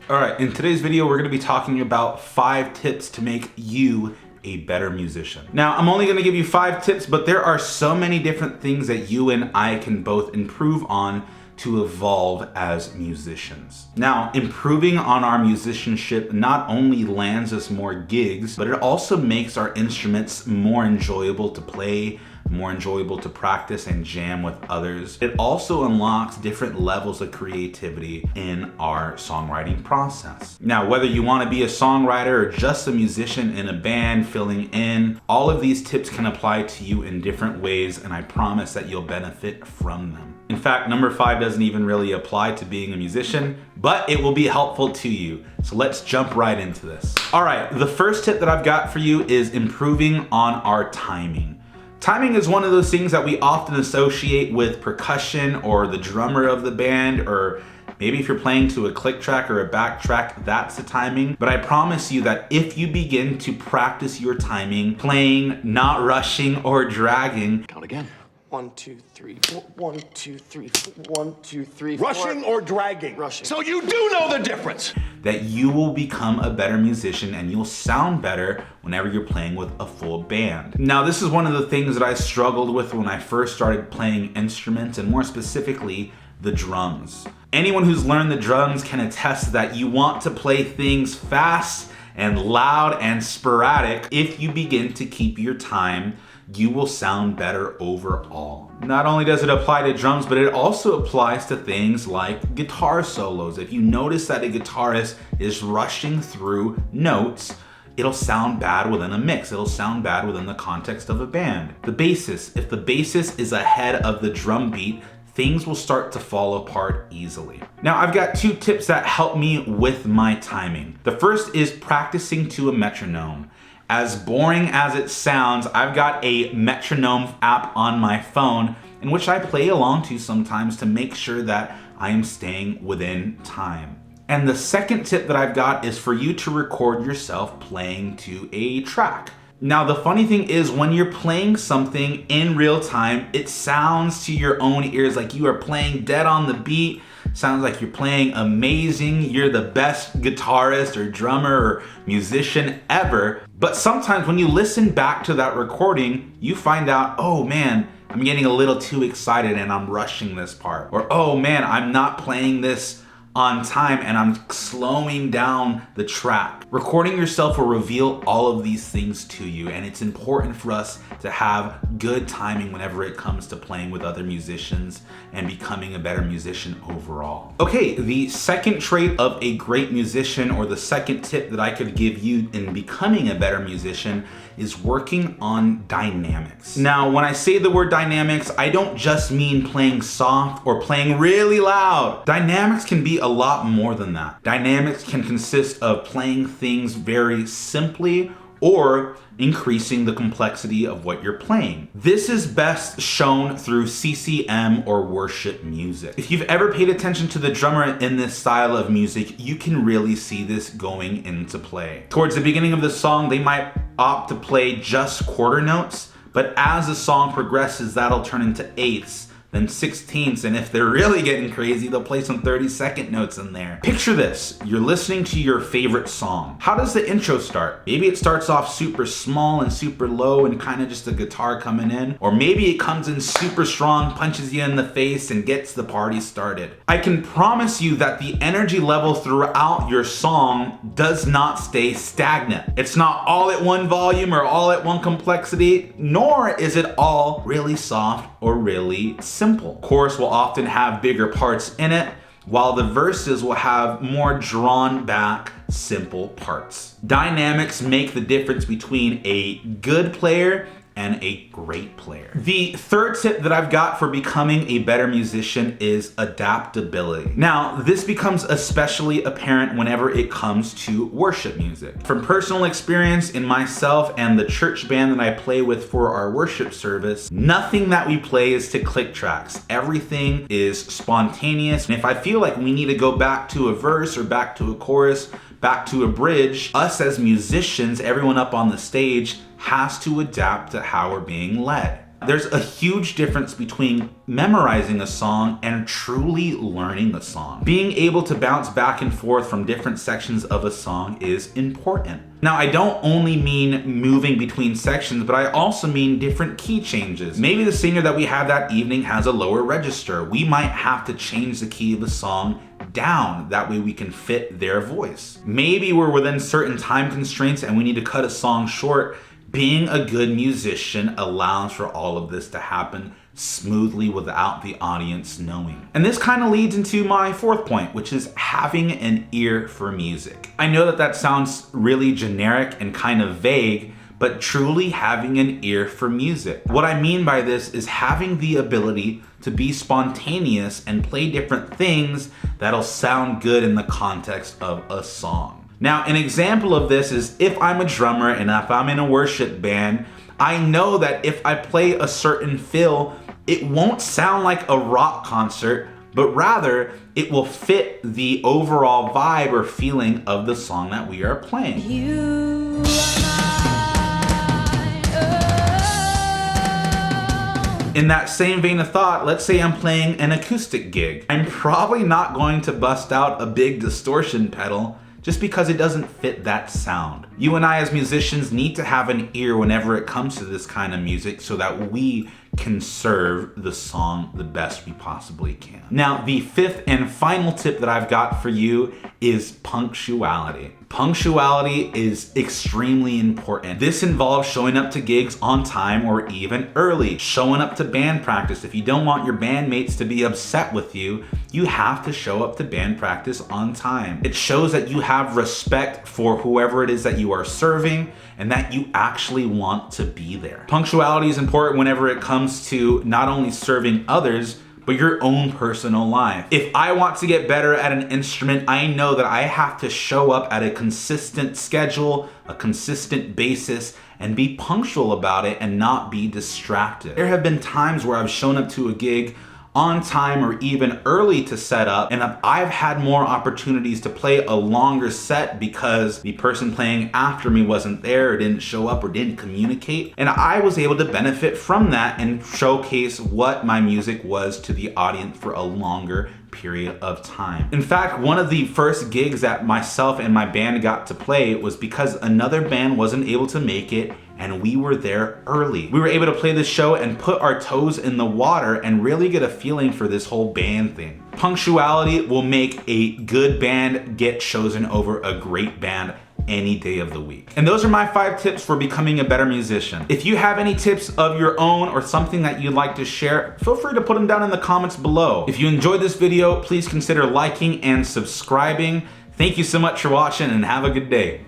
All right, in today's video, we're gonna be talking about 5 tips to make you a better musician. Now, I'm only gonna give you 5 tips, but there are so many different things that you and I can both improve on to evolve as musicians. Now, improving on our musicianship not only lands us more gigs, but it also makes our instruments more enjoyable to play, more enjoyable to practice and jam with others. It also unlocks different levels of creativity in our songwriting process. Now, whether you want to be a songwriter or just a musician in a band filling in, all of these tips can apply to you in different ways, and I promise that you'll benefit from them. In fact, number 5 doesn't even really apply to being a musician, but it will be helpful to you. So let's jump right into this. All right, the first tip that I've got for you is improving on our timing. Timing is one of those things that we often associate with percussion or the drummer of the band, or maybe if you're playing to a click track or a back track, that's the timing. But I promise you that if you begin to practice your timing, playing, not rushing or dragging. Count again. 1, 2, 3, 4. 1, 2, 3, 4. 1, 2, 3, 4. Rushing or dragging? Rushing. So you do know the difference. That you will become a better musician and you'll sound better whenever you're playing with a full band. Now, this is one of the things that I struggled with when I first started playing instruments, and more specifically, the drums. Anyone who's learned the drums can attest that you want to play things fast and loud and sporadic. If you begin to keep your time, you will sound better overall. Not only does it apply to drums, but it also applies to things like guitar solos. If you notice that a guitarist is rushing through notes, it'll sound bad within a mix. It'll sound bad within the context of a band. The bassist, if the bassist is ahead of the drum beat, things will start to fall apart easily. Now, I've got 2 tips that help me with my timing. The first is practicing to a metronome. As boring as it sounds, I've got a metronome app on my phone in which I play along to sometimes to make sure that I am staying within time. And the second tip that I've got is for you to record yourself playing to a track. Now, the funny thing is when you're playing something in real time, it sounds to your own ears like you are playing dead on the beat. Sounds like you're playing amazing. You're the best guitarist or drummer or musician ever. But sometimes when you listen back to that recording, you find out, oh man, I'm getting a little too excited and I'm rushing this part. Or, oh man, I'm not playing this on time and I'm slowing down the track. Recording yourself will reveal all of these things to you, and it's important for us to have good timing whenever it comes to playing with other musicians and becoming a better musician overall. Okay, the second trait of a great musician, or the second tip that I could give you in becoming a better musician, is working on dynamics. Now, when I say the word dynamics, I don't just mean playing soft or playing really loud. Dynamics can be a lot more than that. Dynamics can consist of playing things very simply or increasing the complexity of what you're playing. This is best shown through CCM or worship music. If you've ever paid attention to the drummer in this style of music, you can really see this going into play. Towards the beginning of the song, they might opt to play just quarter notes, but as the song progresses, that'll turn into eighths, then 16ths, and if they're really getting crazy, they'll play some 30-second notes in there. Picture this, you're listening to your favorite song. How does the intro start? Maybe it starts off super small and super low and kind of just a guitar coming in, or maybe it comes in super strong, punches you in the face, and gets the party started. I can promise you that the energy level throughout your song does not stay stagnant. It's not all at one volume or all at one complexity, nor is it all really soft or really simple. Chorus will often have bigger parts in it, while the verses will have more drawn back, simple parts. Dynamics make the difference between a good player and a great player. The third tip that I've got for becoming a better musician is adaptability. Now, this becomes especially apparent whenever it comes to worship music. From personal experience in myself and the church band that I play with for our worship service, nothing that we play is to click tracks. Everything is spontaneous. And if I feel like we need to go back to a verse or back to a chorus, back to a bridge, us as musicians, everyone up on the stage, has to adapt to how we're being led. There's a huge difference between memorizing a song and truly learning a song. Being able to bounce back and forth from different sections of a song is important. Now, I don't only mean moving between sections, but I also mean different key changes. Maybe the singer that we have that evening has a lower register. We might have to change the key of the song down. That way we can fit their voice. Maybe we're within certain time constraints and we need to cut a song short. Being a good musician allows for all of this to happen smoothly without the audience knowing. And this kind of leads into my fourth point, which is having an ear for music. I know that that sounds really generic and kind of vague, but truly having an ear for music. What I mean by this is having the ability to be spontaneous and play different things that'll sound good in the context of a song. Now, an example of this is if I'm a drummer and if I'm in a worship band, I know that if I play a certain fill, it won't sound like a rock concert, but rather it will fit the overall vibe or feeling of the song that we are playing. You are mine, oh. In that same vein of thought, let's say I'm playing an acoustic gig. I'm probably not going to bust out a big distortion pedal just because it doesn't fit that sound. You and I as musicians need to have an ear whenever it comes to this kind of music so that we can serve the song the best we possibly can. Now, the fifth and final tip that I've got for you is punctuality. Punctuality is extremely important. This involves showing up to gigs on time or even early, showing up to band practice. If you don't want your bandmates to be upset with you, you have to show up to band practice on time. It shows that you have respect for whoever it is that you are serving and that you actually want to be there. Punctuality is important whenever it comes to not only serving others, but your own personal life. If I want to get better at an instrument, I know that I have to show up at a consistent schedule, a consistent basis, and be punctual about it and not be distracted. There have been times where I've shown up to a gig on time or even early to set up, and I've had more opportunities to play a longer set because the person playing after me wasn't there or didn't show up or didn't communicate, and I was able to benefit from that and showcase what my music was to the audience for a longer period of time. In fact, one of the first gigs that myself and my band got to play was because another band wasn't able to make it and we were there early. We were able to play this show and put our toes in the water and really get a feeling for this whole band thing. Punctuality will make a good band get chosen over a great band any day of the week. And those are my 5 tips for becoming a better musician. If you have any tips of your own or something that you'd like to share, feel free to put them down in the comments below. If you enjoyed this video, please consider liking and subscribing. Thank you so much for watching and have a good day.